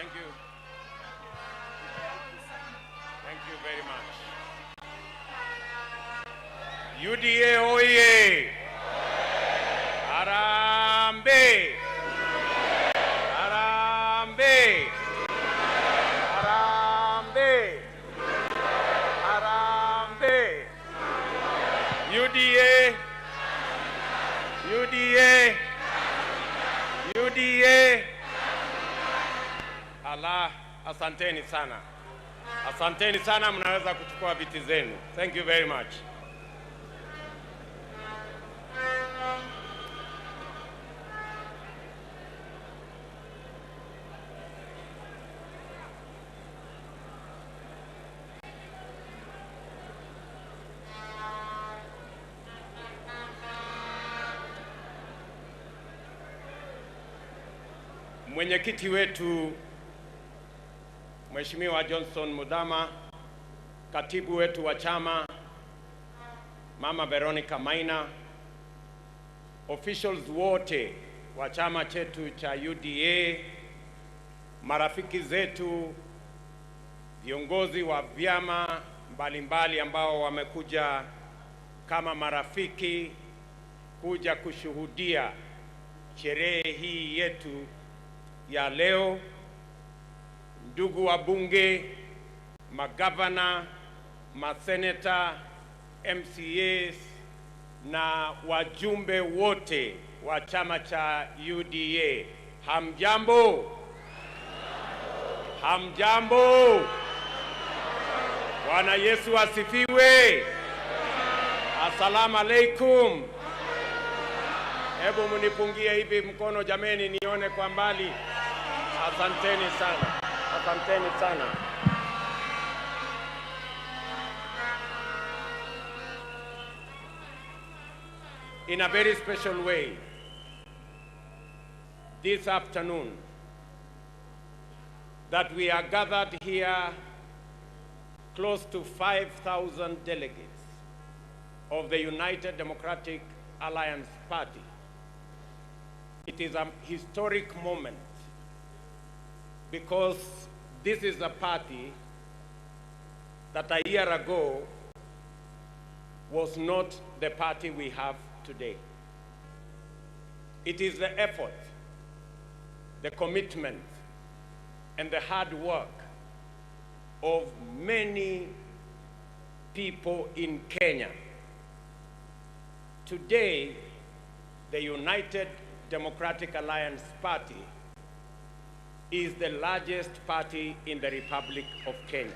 Thank you. Thank you very much. UDA oye! Harambee! Harambee! Harambee! Harambee! UDA! UDA! UDA! Allah, asanteni sana. Asanteni sana, mnaweza kuchukua viti zenu. Thank you very much. Mwenyekiti wetu Mheshimiwa Johnson Mudama, katibu wetu wa chama Mama Veronica Maina, officials wote wa chama chetu cha UDA, marafiki zetu, viongozi wa vyama mbalimbali ambao wamekuja kama marafiki kuja kushuhudia sherehe hii yetu ya leo, ndugu wa bunge, magavana, maseneta, MCAs na wajumbe wote wa chama cha UDA. Hamjambo? Hamjambo? Bwana Yesu asifiwe. Assalamu alaikum. Hebu munipungie hivi mkono jameni, nione kwa mbali. Asanteni sana. Asanteni sana. In a very special way, this afternoon, that we are gathered here, close to 5,000 delegates of the United Democratic Alliance Party. It is a historic moment because this is a party that a year ago was not the party we have today. It is the effort, the commitment, and the hard work of many people in Kenya. Today, the United Democratic Alliance Party is the largest party in the Republic of Kenya.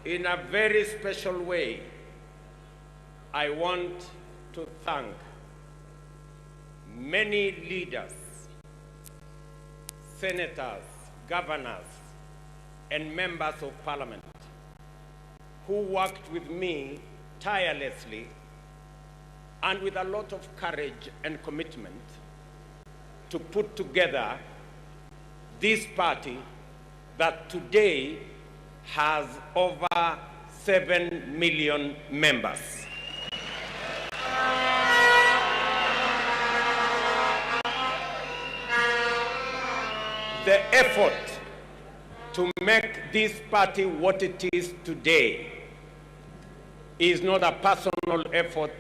In a very special way, I want to thank many leaders, senators, governors, and members of parliament who worked with me tirelessly and with a lot of courage and commitment to put together this party that today has over 7 million members. The effort to make this party what it is today is not a personal effort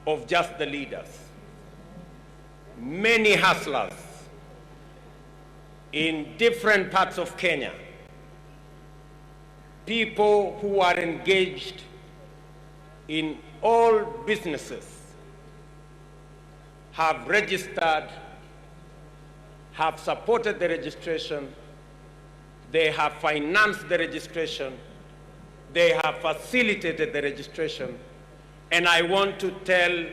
of just the leaders. Many hustlers in different parts of Kenya, people who are engaged in all businesses, have registered, have supported the registration, they have financed the registration, they have facilitated the registration, and I want to tell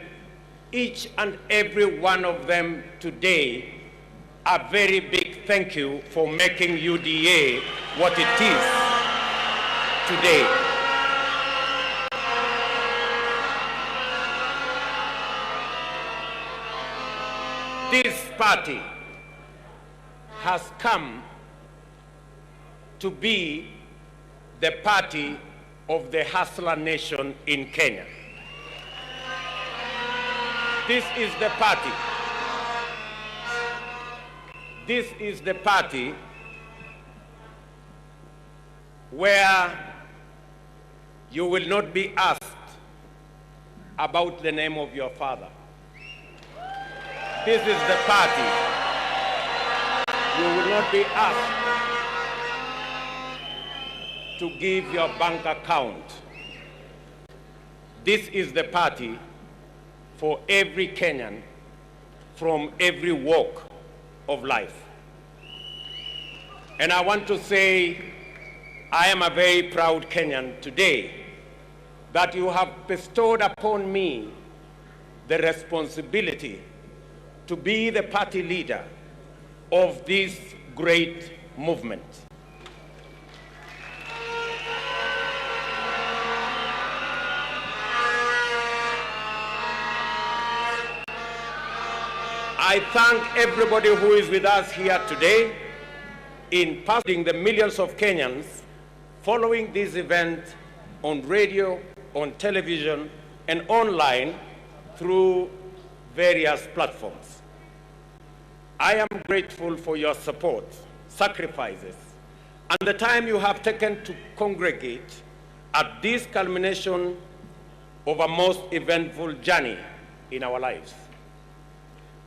each and every one of them today a very big thank you for making UDA what it is today. This party has come to be the party of the hustler nation in Kenya. This is the party. This is the party where you will not be asked about the name of your father. This is the party. You will not be asked to give your bank account. This is the party for every Kenyan from every walk of life. And I want to say, I am a very proud Kenyan today that you have bestowed upon me the responsibility to be the party leader of this great movement. I thank everybody who is with us here today in passing the millions of Kenyans following this event on radio, on television, and online through various platforms. I am grateful for your support, sacrifices, and the time you have taken to congregate at this culmination of a most eventful journey in our lives.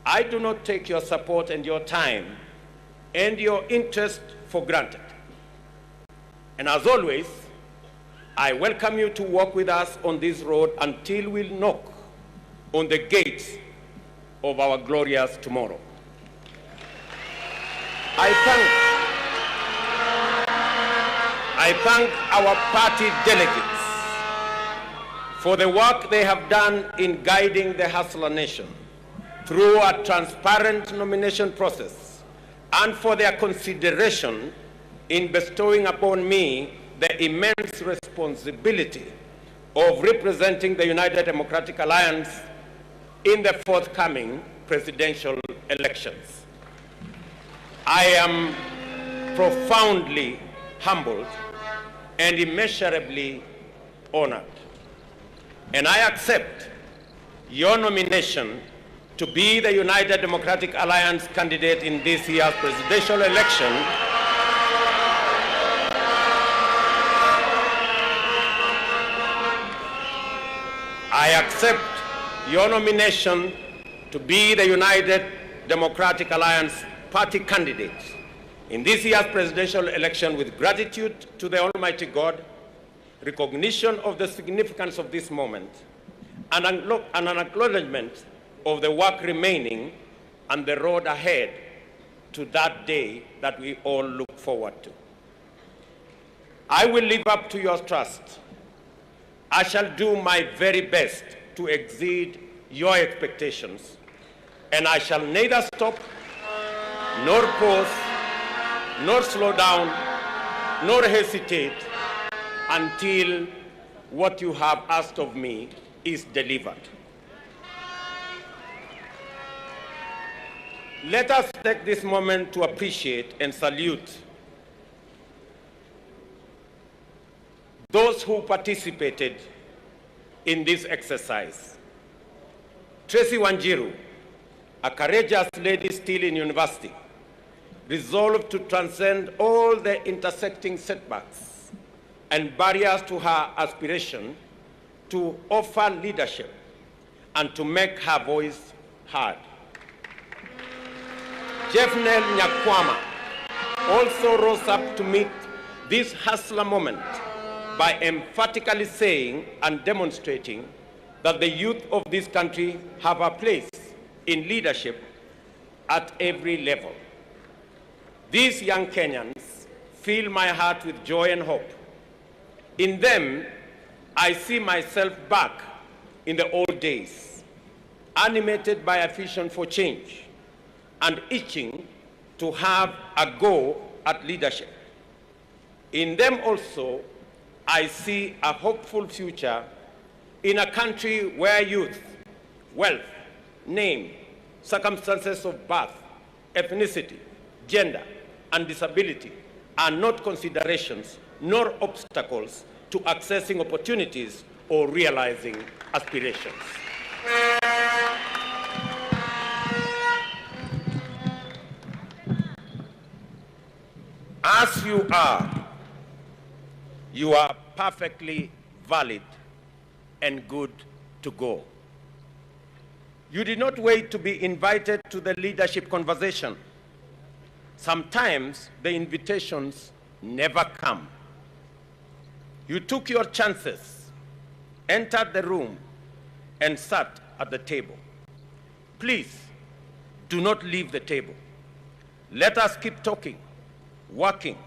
I do not take your support and your time and your interest for granted. And as always, I welcome you to walk with us on this road until we knock on the gates of our glorious tomorrow. I thank our party delegates for the work they have done in guiding the hustler nation through a transparent nomination process, and for their consideration in bestowing upon me the immense responsibility of representing the United Democratic Alliance in the forthcoming presidential elections. I am profoundly humbled and immeasurably honored, and I accept your nomination to be the United Democratic Alliance candidate in this year's presidential election. I accept your nomination to be the United Democratic Alliance party candidate in this year's presidential election with gratitude to the Almighty God, recognition of the significance of this moment, and an acknowledgement of the work remaining and the road ahead to that day that we all look forward to. I will live up to your trust. I shall do my very best to exceed your expectations, and I shall neither stop, nor pause, nor slow down, nor hesitate until what you have asked of me is delivered. Let us take this moment to appreciate and salute those who participated in this exercise. Tracy Wanjiru, a courageous lady still in university, resolved to transcend all the intersecting setbacks and barriers to her aspiration to offer leadership and to make her voice heard. Jeffnel Nyakwama also rose up to meet this hustler moment by emphatically saying and demonstrating that the youth of this country have a place in leadership at every level. These young Kenyans fill my heart with joy and hope. In them, I see myself back in the old days, animated by a vision for change and itching to have a go at leadership. In them also, I see a hopeful future in a country where youth, wealth, name, circumstances of birth, ethnicity, gender, and disability are not considerations nor obstacles to accessing opportunities or realizing aspirations. As you are perfectly valid and good to go. You did not wait to be invited to the leadership conversation. Sometimes the invitations never come. You took your chances, entered the room, and sat at the table. Please, do not leave the table. Let us keep talking, working,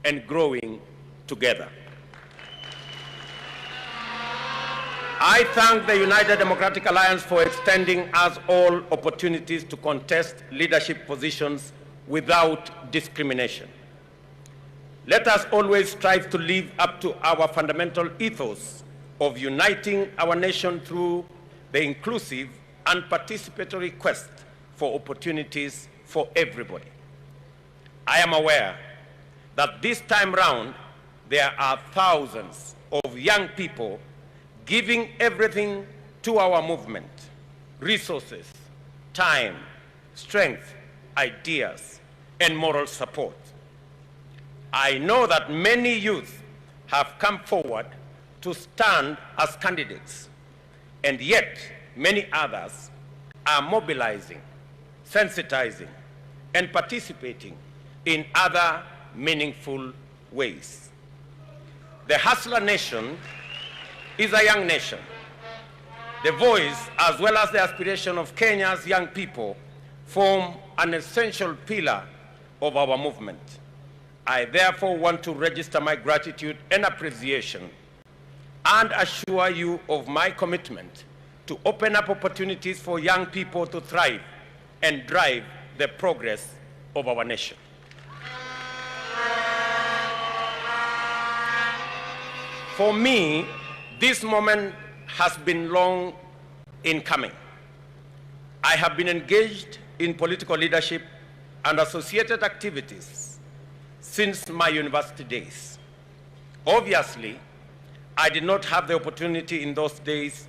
and growing together. I thank the United Democratic Alliance for extending us all opportunities to contest leadership positions without discrimination. Let us always strive to live up to our fundamental ethos of uniting our nation through the inclusive and participatory quest for opportunities for everybody. I am aware that this time round, there are thousands of young people giving everything to our movement: resources, time, strength, ideas, and moral support. I know that many youth have come forward to stand as candidates, and yet many others are mobilizing, sensitizing, and participating in other meaningful ways. The Hustler Nation is a young nation. The voice, as well as the aspiration of Kenya's young people, form an essential pillar of our movement. I therefore want to register my gratitude and appreciation and assure you of my commitment to open up opportunities for young people to thrive and drive the progress of our nation. For me, this moment has been long in coming. I have been engaged in political leadership and associated activities since my university days. Obviously, I did not have the opportunity in those days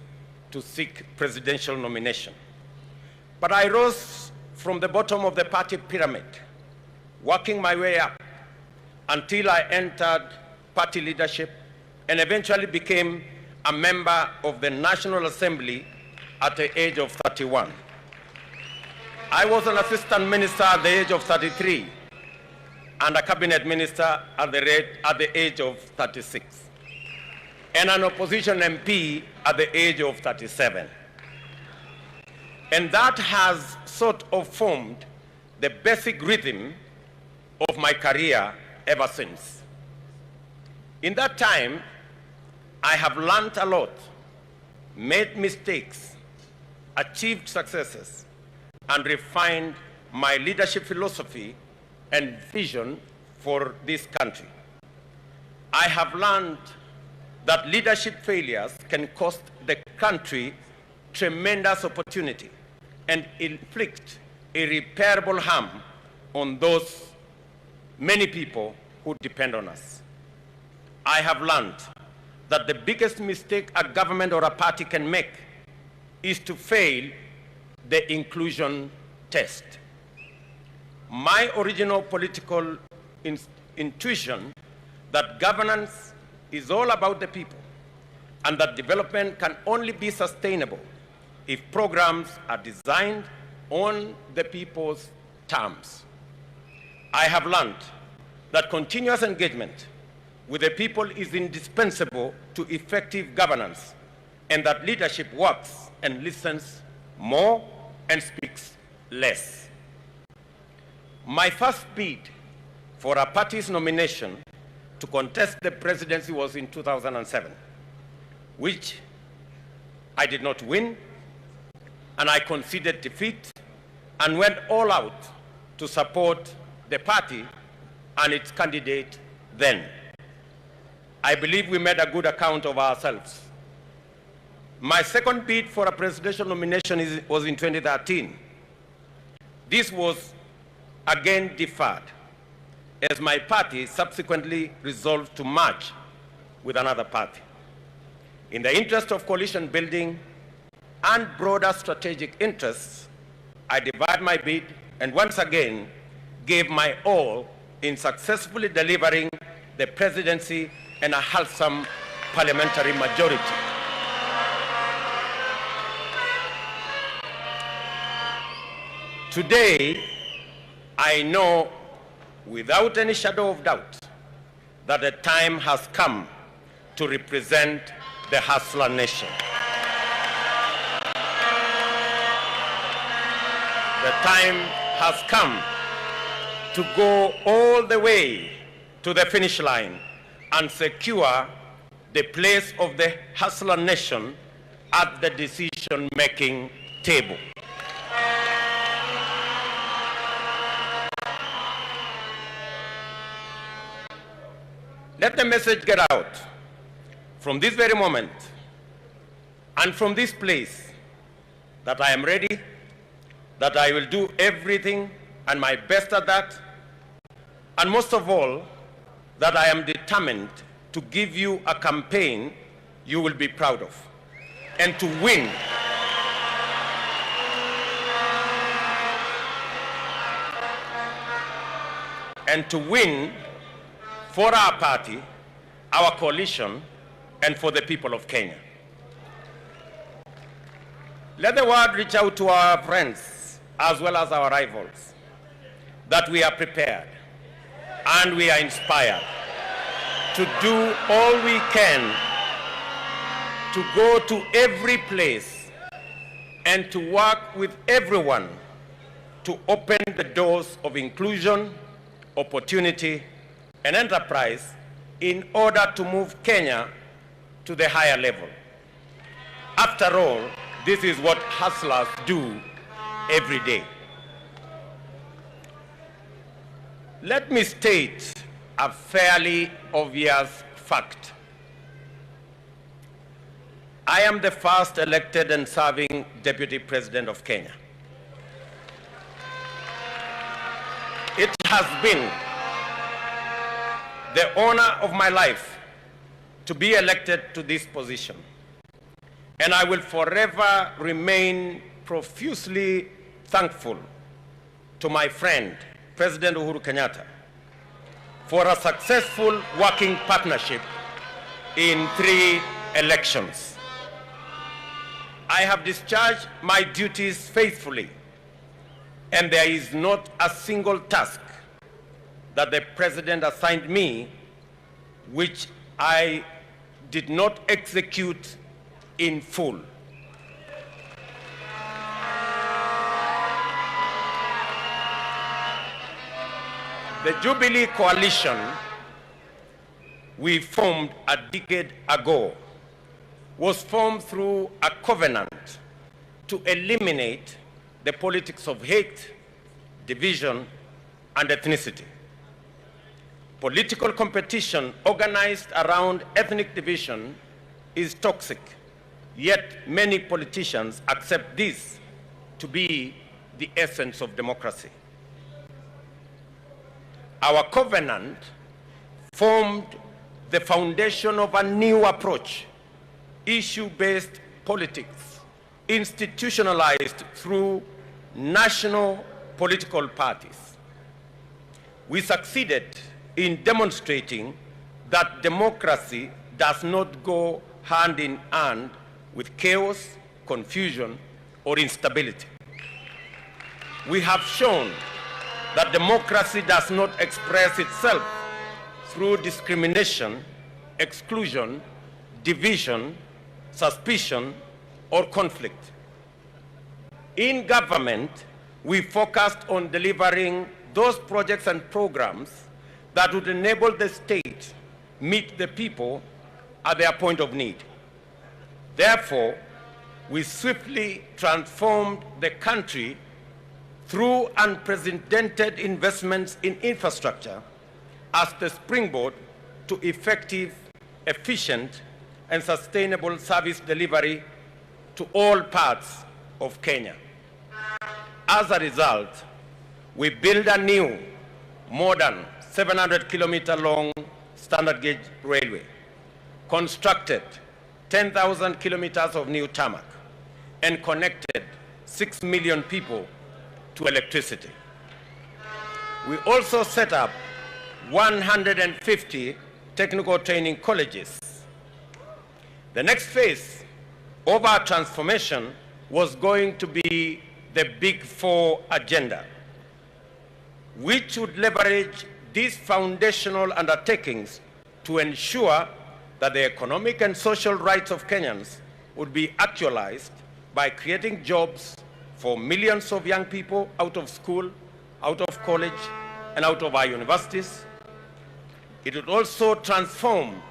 to seek presidential nomination. But I rose from the bottom of the party pyramid, working my way up until I entered party leadership and eventually became a member of the National Assembly at the age of 31. I was an assistant minister at the age of 33 and a cabinet minister at the age of 36, and an opposition MP at the age of 37. And that has sort of formed the basic rhythm of my career ever since. In that time, I have learned a lot, made mistakes, achieved successes, and refined my leadership philosophy and vision for this country. I have learned that leadership failures can cost the country tremendous opportunity and inflict irreparable harm on those many people who depend on us. I have learned that the biggest mistake a government or a party can make is to fail the inclusion test. My original political intuition that governance is all about the people and that development can only be sustainable if programs are designed on the people's terms. I have learned that continuous engagement with the people is indispensable to effective governance, and that leadership works and listens more and speaks less. My first bid for a party's nomination to contest the presidency was in 2007, which I did not win, and I conceded defeat and went all out to support the party and its candidate then. I believe we made a good account of ourselves. My second bid for a presidential nomination was in 2013. This was again deferred, as my party subsequently resolved to merge with another party. In the interest of coalition building and broader strategic interests, I divide my bid and once again gave my all in successfully delivering the presidency and a wholesome parliamentary majority. Today, I know without any shadow of doubt that the time has come to represent the hustler nation. The time has come to go all the way to the finish line and secure the place of the hustler nation at the decision-making table. Let the message get out from this very moment and from this place that I am ready, that I will do everything and my best at that, and most of all, that I am determined to give you a campaign you will be proud of, and to win. And to win for our party, our coalition, and for the people of Kenya. Let the word reach out to our friends as well as our rivals that we are prepared and we are inspired to do all we can to go to every place and to work with everyone to open the doors of inclusion, opportunity, and enterprise in order to move Kenya to the higher level. After all, this is what hustlers do every day. Let me state a fairly obvious fact. I am the first elected and serving Deputy President of Kenya. It has been the honor of my life to be elected to this position, and I will forever remain profusely thankful to my friend, President Uhuru Kenyatta, for a successful working partnership in 3 elections. I have discharged my duties faithfully, and there is not a single task that the President assigned me which I did not execute in full. The Jubilee Coalition we formed a decade ago was formed through a covenant to eliminate the politics of hate, division, and ethnicity. Political competition organized around ethnic division is toxic, yet many politicians accept this to be the essence of democracy. Our covenant formed the foundation of a new approach, issue-based politics, institutionalized through national political parties. We succeeded in demonstrating that democracy does not go hand in hand with chaos, confusion, or instability. We have shown that democracy does not express itself through discrimination, exclusion, division, suspicion, or conflict. In government, we focused on delivering those projects and programs that would enable the state meet the people at their point of need. Therefore, we swiftly transformed the country through unprecedented investments in infrastructure as the springboard to effective, efficient, and sustainable service delivery to all parts of Kenya. As a result, we built a new, modern, 700-kilometer long standard gauge railway. constructed 10,000 kilometers of new tarmac, and connected 6 million people to electricity. We also set up 150 technical training colleges. The next phase of our transformation was going to be the Big Four agenda, which would leverage these foundational undertakings to ensure that the economic and social rights of Kenyans would be actualized by creating jobs for millions of young people out of school, out of college, and out of our universities. It would also transform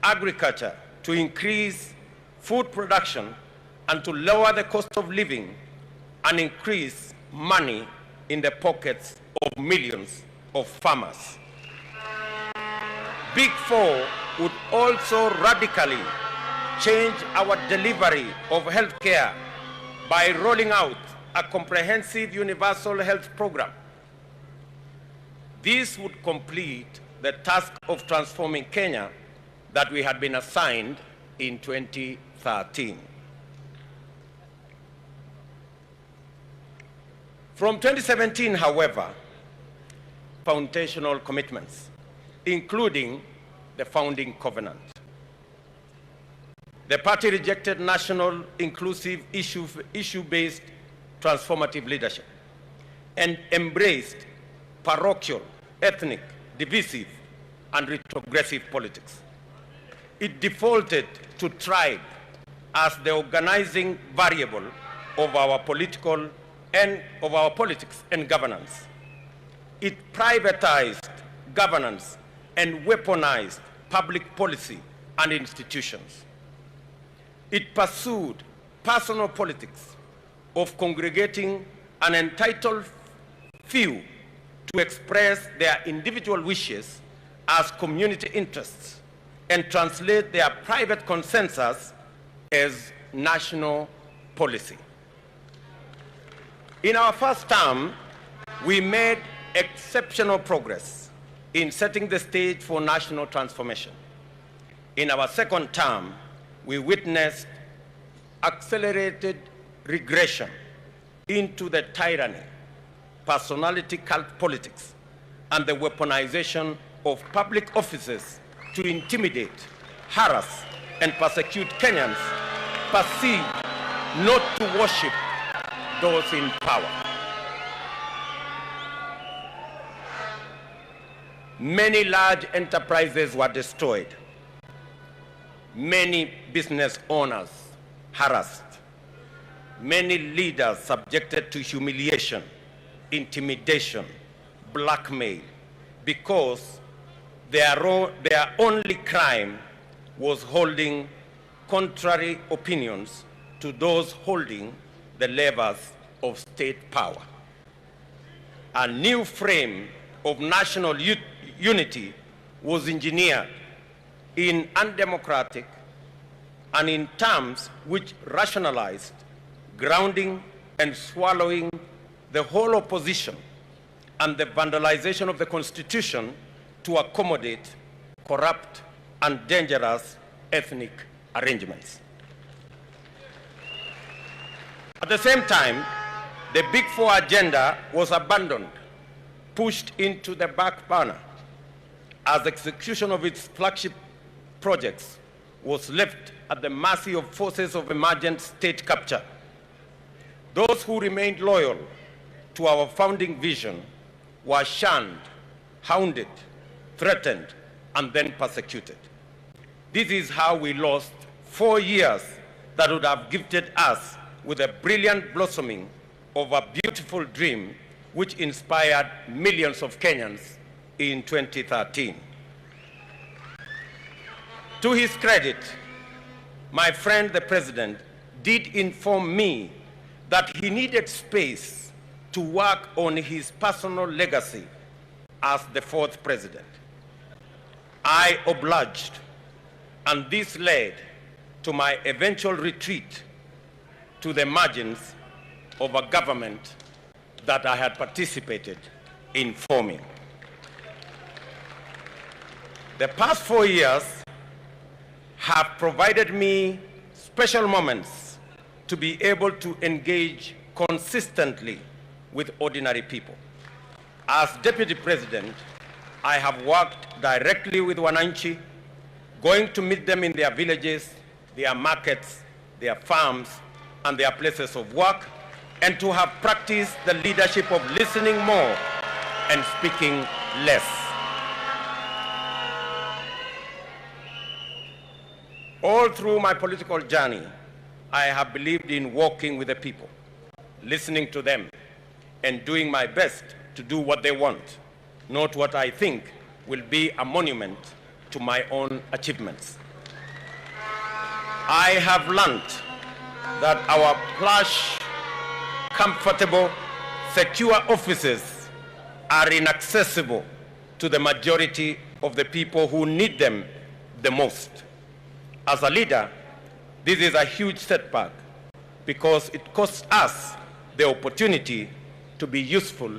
agriculture to increase food production and to lower the cost of living and increase money in the pockets of millions of farmers. Big Four would also radically change our delivery of health care by rolling out a comprehensive universal health program. This would complete the task of transforming Kenya that we had been assigned in 2013. From 2017, however, foundational commitments, including the founding covenant. The party rejected national, inclusive, issue-based transformative leadership and embraced parochial, ethnic, divisive, and retrogressive politics. It defaulted to tribe as the organizing variable of our politics and governance. It privatized governance and weaponized public policy and institutions. It pursued personal politics of congregating an entitled few to express their individual wishes as community interests and translate their private consensus as national policy. In our first term, we made exceptional progress in setting the stage for national transformation. In our second term, we witnessed accelerated regression into the tyranny, personality cult politics, and the weaponization of public offices to intimidate, harass, and persecute Kenyans perceived not to worship those in power. Many large enterprises were destroyed. Many business owners harassed. Many leaders subjected to humiliation, intimidation, blackmail, because their only crime was holding contrary opinions to those holding the levers of state power. A new frame of national unity was engineered in undemocratic and in terms which rationalized grounding and swallowing the whole opposition and the vandalization of the Constitution to accommodate corrupt and dangerous ethnic arrangements. At the same time, the Big Four agenda was abandoned, pushed into the back burner, as execution of its flagship projects was left at the mercy of forces of emergent state capture. Those who remained loyal to our founding vision were shunned, hounded, threatened, and then persecuted. This is how we lost 4 years that would have gifted us with a brilliant blossoming of a beautiful dream which inspired millions of Kenyans in 2013. To his credit, my friend the President did inform me that he needed space to work on his personal legacy as the fourth president. I obliged, and this led to my eventual retreat to the margins of a government that I had participated in forming. The past 4 years have provided me special moments to be able to engage consistently with ordinary people. As Deputy President, I have worked directly with Wananchi, going to meet them in their villages, their markets, their farms, and their places of work, and to have practiced the leadership of listening more and speaking less. All through my political journey, I have believed in walking with the people, listening to them, and doing my best to do what they want, not what I think will be a monument to my own achievements. I have learned that our plush, comfortable, secure offices are inaccessible to the majority of the people who need them the most. As a leader, this is a huge setback because it costs us the opportunity to be useful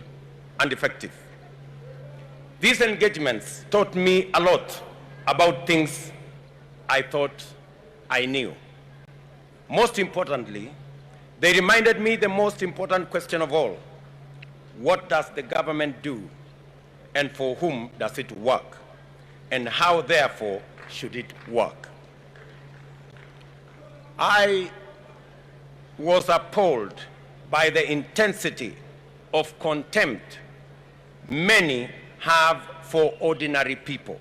and effective. These engagements taught me a lot about things I thought I knew. Most importantly, they reminded me the most important question of all: what does the government do, and for whom does it work, and how, therefore, should it work? I was appalled by the intensity of contempt many have for ordinary people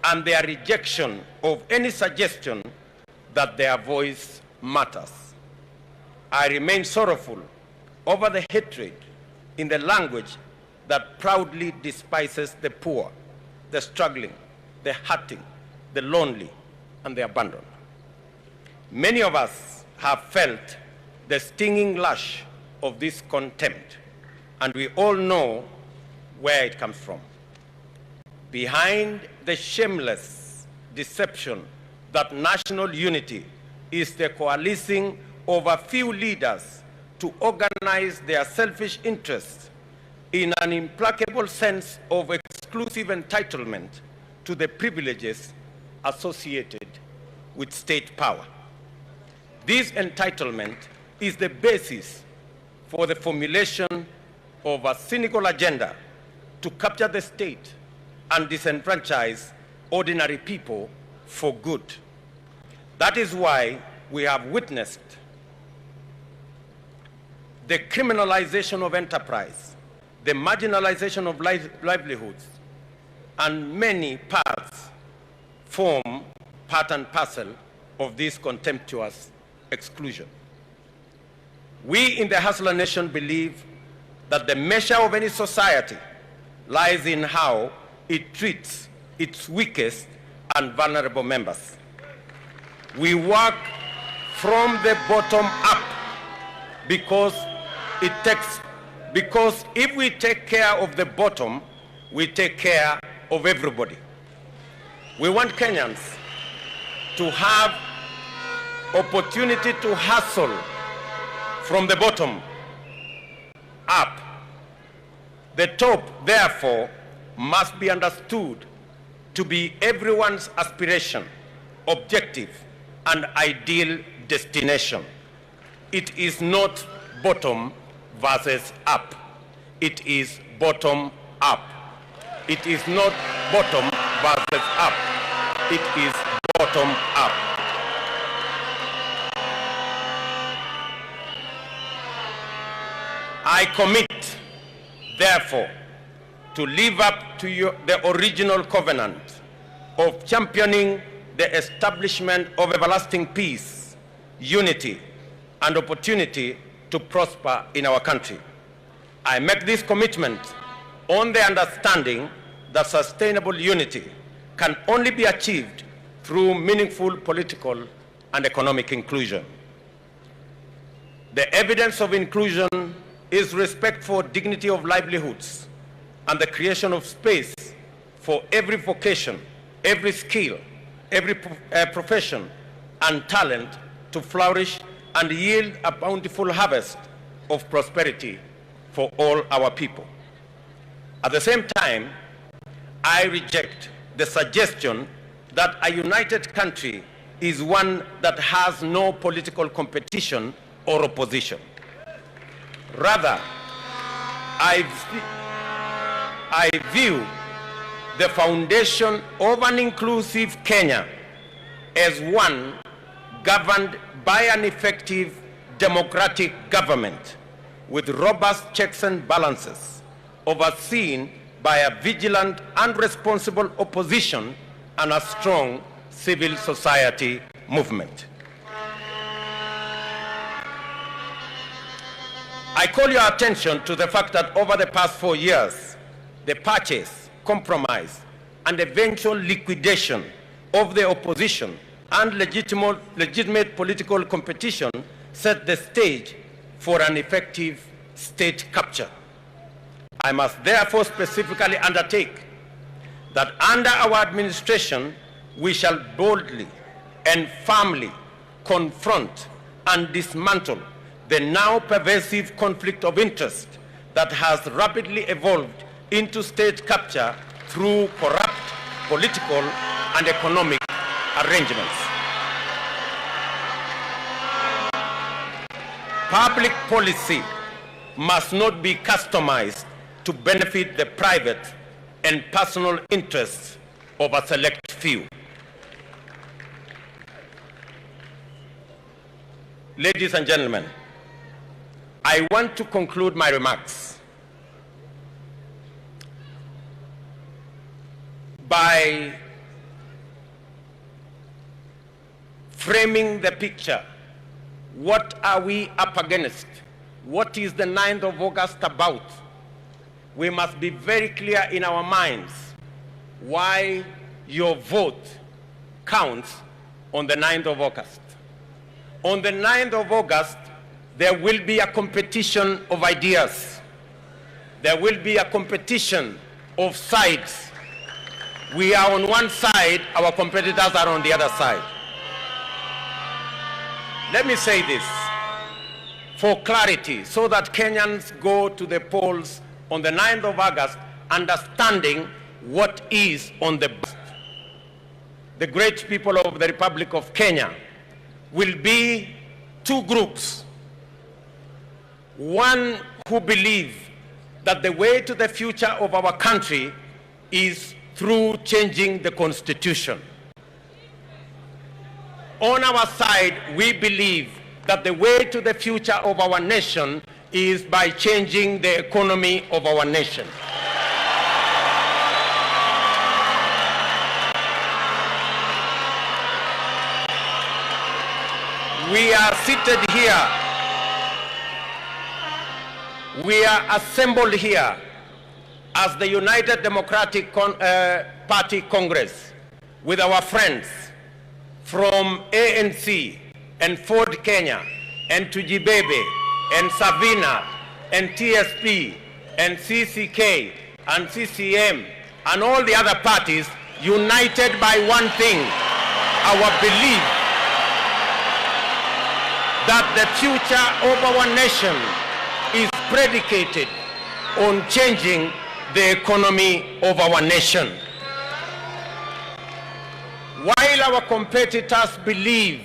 and their rejection of any suggestion that their voice matters. I remain sorrowful over the hatred in the language that proudly despises the poor, the struggling, the hurting, the lonely, and the abandoned. Many of us have felt the stinging lash of this contempt, and we all know where it comes from. Behind the shameless deception that national unity is the coalescing of a few leaders to organize their selfish interests in an implacable sense of exclusive entitlement to the privileges associated with state power. This entitlement is the basis for the formulation of a cynical agenda to capture the state and disenfranchise ordinary people for good. That is why we have witnessed the criminalization of enterprise, the marginalization of livelihoods, and many parts form part and parcel of this contemptuous exclusion. We in the Hustler Nation believe that the measure of any society lies in how it treats its weakest and vulnerable members. We work from the bottom up because if we take care of the bottom, we take care of everybody. We want Kenyans to have opportunity to hustle from the bottom up. The top, therefore, must be understood to be everyone's aspiration, objective, and ideal destination. It is not bottom versus up. It is bottom up. It is not bottom versus up. It is bottom up. I commit, therefore, to live up to the original covenant of championing the establishment of everlasting peace, unity, and opportunity to prosper in our country. I make this commitment on the understanding that sustainable unity can only be achieved through meaningful political and economic inclusion. The evidence of inclusion is respect for dignity of livelihoods and the creation of space for every vocation, every skill, every profession and talent to flourish and yield a bountiful harvest of prosperity for all our people. At the same time, I reject the suggestion that a united country is one that has no political competition or opposition. Rather, I view the foundation of an inclusive Kenya as one governed by an effective democratic government with robust checks and balances, overseen by a vigilant and responsible opposition and a strong civil society movement. I call your attention to the fact that over the past 4 years, the purchase, compromise, and eventual liquidation of the opposition and legitimate political competition set the stage for an effective state capture. I must therefore specifically undertake that under our administration, we shall boldly and firmly confront and dismantle the now pervasive conflict of interest that has rapidly evolved into state capture through corrupt political and economic arrangements. Public policy must not be customized to benefit the private and personal interests of a select few. Ladies and gentlemen, I want to conclude my remarks by framing the picture. What are we up against? What is the 9th of August about? We must be very clear in our minds why your vote counts on the 9th of August. On the 9th of August, there will be a competition of ideas. There will be a competition of sides. We are on one side, our competitors are on the other side. Let me say this for clarity, so that Kenyans go to the polls on the 9th of August understanding what is on the ballot. The great people of the Republic of Kenya will be two groups. One who believe that the way to the future of our country is through changing the Constitution. On our side, we believe that the way to the future of our nation is by changing the economy of our nation. We are seated here. We are assembled here as the United Democratic Party Congress with our friends from ANC and Ford Kenya and Tujibebe and Savina and TSP and CCK and CCM and all the other parties, united by one thing, our belief that the future of our nation is predicated on changing the economy of our nation. While our competitors believe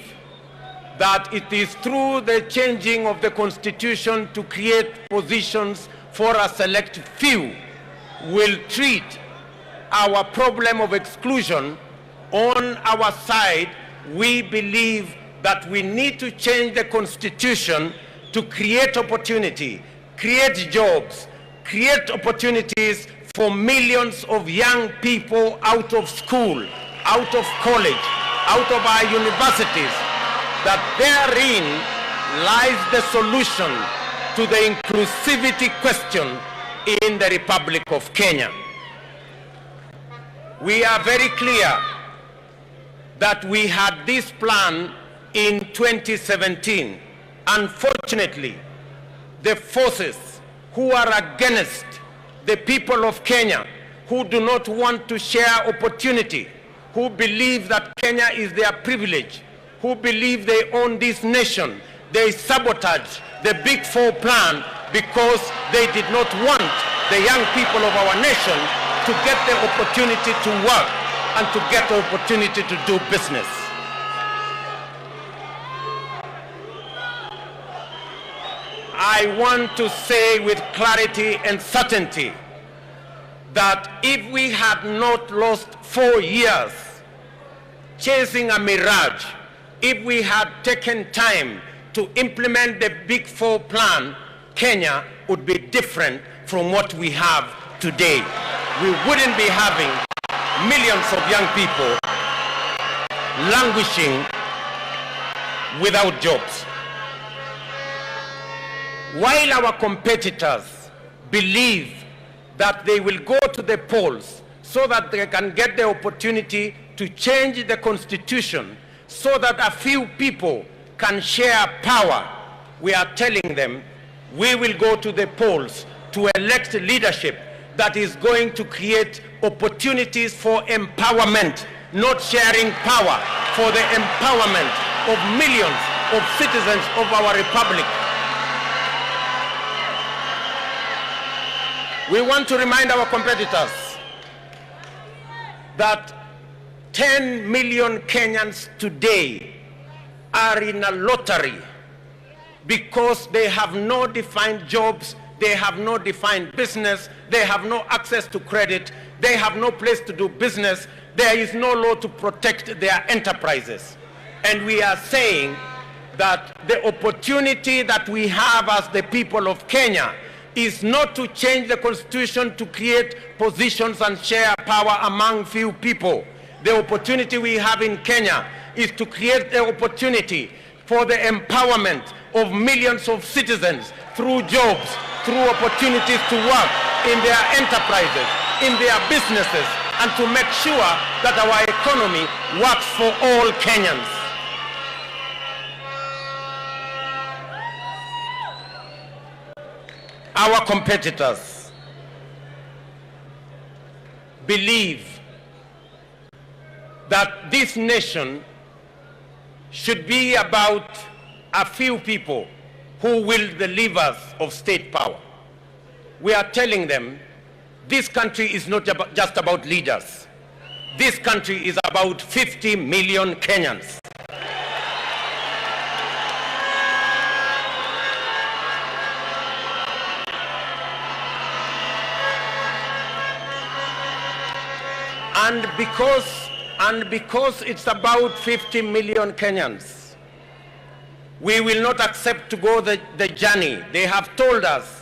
that it is through the changing of the Constitution to create positions for a select few will treat our problem of exclusion, on our side, we believe that we need to change the Constitution to create opportunity, create jobs, create opportunities for millions of young people out of school, out of college, out of our universities, that therein lies the solution to the inclusivity question in the Republic of Kenya. We are very clear that we had this plan in 2017. Unfortunately, the forces who are against the people of Kenya, who do not want to share opportunity, who believe that Kenya is their privilege, who believe they own this nation, they sabotage the Big Four plan because they did not want the young people of our nation to get the opportunity to work and to get the opportunity to do business. I want to say with clarity and certainty that if we had not lost 4 years chasing a mirage, if we had taken time to implement the Big Four plan, Kenya would be different from what we have today. We wouldn't be having millions of young people languishing without jobs. While our competitors believe that they will go to the polls so that they can get the opportunity to change the constitution so that a few people can share power, we are telling them we will go to the polls to elect leadership that is going to create opportunities for empowerment, not sharing power, for the empowerment of millions of citizens of our republic. We want to remind our competitors that 10 million Kenyans today are in a lottery because they have no defined jobs, they have no defined business, they have no access to credit, they have no place to do business, there is no law to protect their enterprises. And we are saying that the opportunity that we have as the people of Kenya is not to change the constitution to create positions and share power among few people. The opportunity we have in Kenya is to create the opportunity for the empowerment of millions of citizens through jobs, through opportunities to work in their enterprises, in their businesses, and to make sure that our economy works for all Kenyans. Our competitors believe that this nation should be about a few people who wield the levers of state power. We are telling them this country is not just about leaders. This country is about 50 million Kenyans. And because it's about 50 million Kenyans, we will not accept to go the journey. They have told us